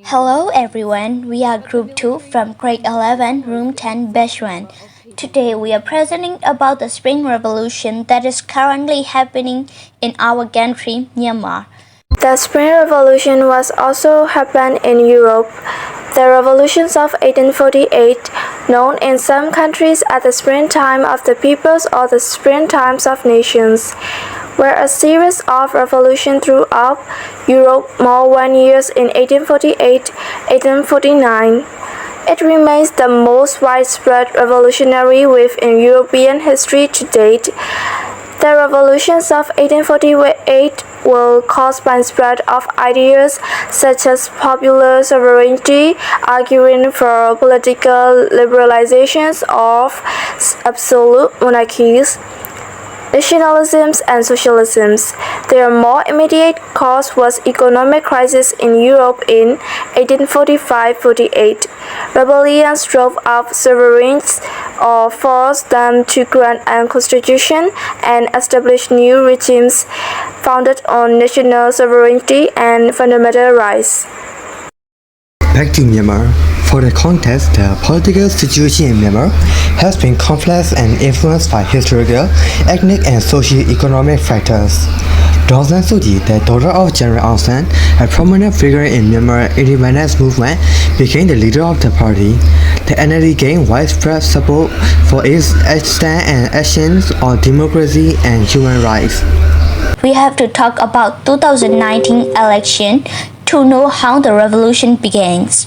Hello everyone, we are Group 2 from Grade 11, Room 10, Batch 1. Today we are presenting about the Spring Revolution that is currently happening in our country, Myanmar. The Spring Revolution was also happened in Europe. The revolutions of 1848, known in some countries as the Springtime of the Peoples or the Springtimes of Nations, were a series of revolutions throughout Europe more 1 years in 1848-1849. It remains the most widespread revolutionary wave in European history to date. The revolutions of 1848 were caused by the spread of ideas such as popular sovereignty, arguing for political liberalizations of absolute monarchies, nationalisms and socialisms. Their more immediate cause was economic crisis in Europe in 1845-48. Rebellions drove out sovereigns or forced them to grant a constitution and establish new regimes founded on national sovereignty and fundamental rights. Back to Myanmar. For the context, the political situation in Myanmar has been complex and influenced by historical, ethnic and socio-economic factors. Daw San Suu Kyi, the daughter of General Aung San, a prominent figure in Myanmar independence movement, became the leader of the party. The NLD gained widespread support for its stand and actions on democracy and human rights. We have to talk about 2019 election to know how the revolution begins.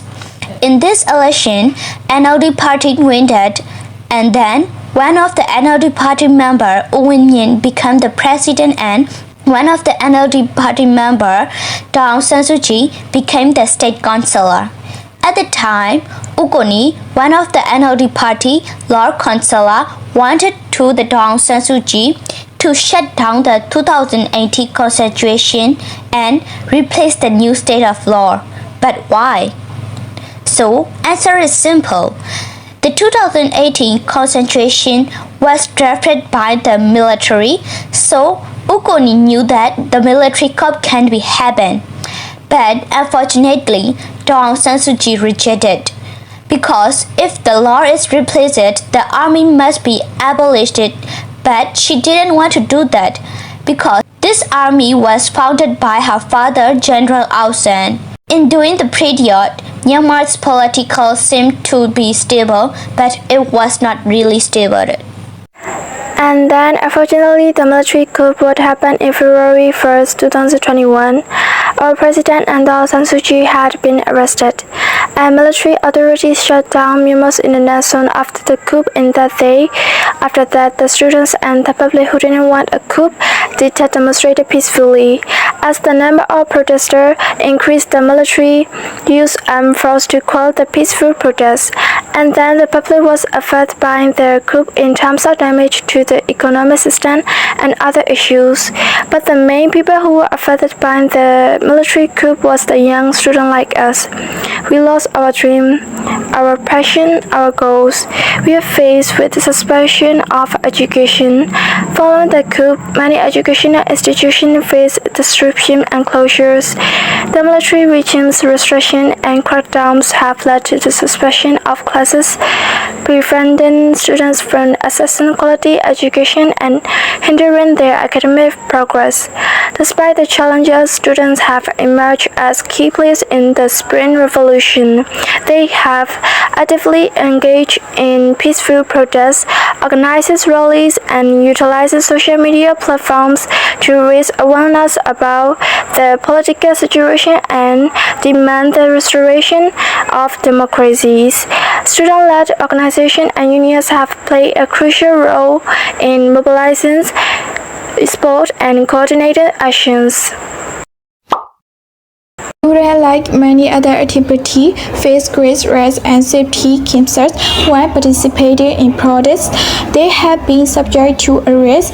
In this election, NLD party won it, and then one of the NLD party member, U Win Myint, became the president, and one of the NLD party member, Daw San Suu Kyi, became the state councillor. At the time, U Koni, one of the NLD party Lord Councillor, wanted to the Daw San Suu Kyi to shut down the 2018 constitution and replace the new state of law. But why? So, answer is simple. The 2018 constitution was drafted by the military, so U Koni knew that the military coup can be happen. But unfortunately, Daw San Suu Kyi rejected. Because if the law is replaced, the army must be abolished. But she didn't want to do that because this army was founded by her father, General Aung San. In during the period, Myanmar's political seemed to be stable, but it was not really stable. And then, unfortunately, the military coup would happen in February 1st, 2021. Our president and Daw San Suu Kyi had been arrested, and military authorities shut down Myanmar's internet soon after the coup in that day. After that, the students and the public who didn't want a coup did demonstrate peacefully. As the number of protesters increased, the military used armed force to quell the peaceful protests, and then the public was affected by the coup in terms of damage to the economic system and other issues. But the main people who were affected by the military coup was the young student like us. We lost our dream, our passion, our goals. We are faced with the suspension of education. Following the coup, many educational institutions faced disruption and closures. The military regime's restriction and crackdowns have led to the suspension of classes, preventing students from accessing quality education and hindering their academic progress. Despite the challenges, students have emerged as key players in the Spring Revolution. They have actively engaged in peaceful protests, organized rallies, and utilized social media platforms to raise awareness about the political situation and demand the restoration of democracies. Student-led organizations and unions have played a crucial role in mobilizing support and coordinated actions. Students, like many other activities, face great rights and safety concerns when participating in protests. They have been subject to arrest,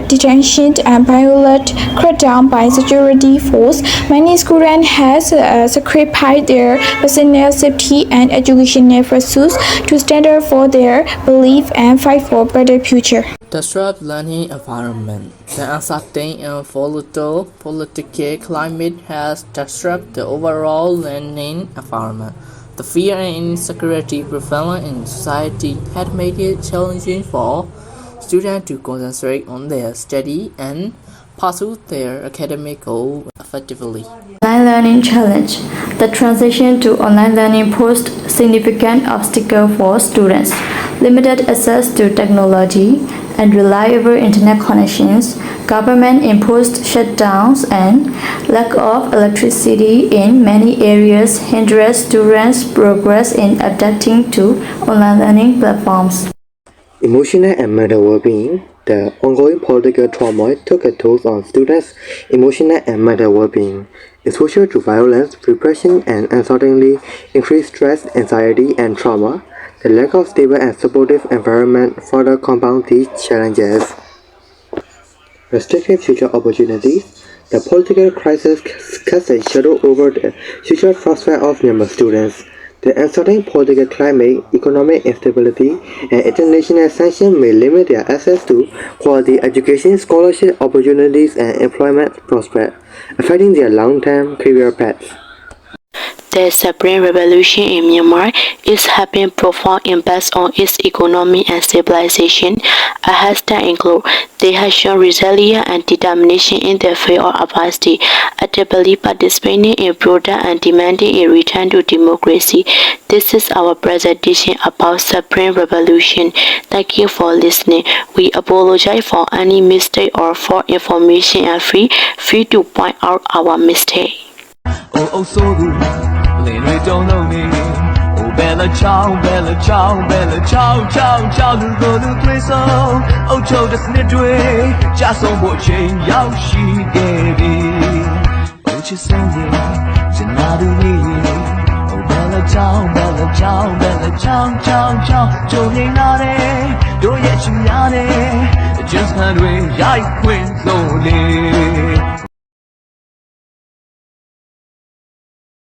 detention, and violent crackdown by security force. Many students have sacrificed their personal safety and educational pursuits to stand up for their belief and fight for a better future. Disrupt learning environment. The uncertain and volatile political climate has disrupted the overall learning environment. The fear and insecurity prevalent in society had made it challenging for students to concentrate on their study and pursue their academic goals effectively. Online learning challenge. The transition to online learning posed significant obstacles for students. Limited access to technology and reliable internet connections, government-imposed shutdowns, and lack of electricity in many areas hindered students' progress in adapting to online learning platforms. Emotional and mental well-being. The ongoing political turmoil took a toll on students' emotional and mental well-being. Exposure to violence, repression, and uncertainty increased stress, anxiety, and trauma. The lack of stable and supportive environment further compound these challenges. Restricted future opportunities. The political crisis casts a shadow over the future prospects of Myanmar students. The uncertain political climate, economic instability, and international sanctions may limit their access to quality education, scholarship opportunities, and employment prospects, affecting their long-term career paths. The Spring Revolution in Myanmar is having profound impacts on its economy and civilization. A hashtag include they have shown resilience and determination in the face of adversity, actively participating in protest and demanding a return to democracy. This is our presentation about Spring Revolution. Thank you for listening. We apologize for any mistake or for information and free to point out our mistake. Oh, so good. Lady don't know me. Oh, Bella Chow, Bella Chow, Bella Chow, Chow, Chow, the road to play so. Oh, Joe, just need to wait. Just on what chain, Yao, she gave it. Oh, she's singing, she's not doing. Oh, Bella Chow, Bella Chow, Bella Chow, Chow, Chow, Joe, ain't not it. Don't yet, you not it. Just can't wait, I quit slowly.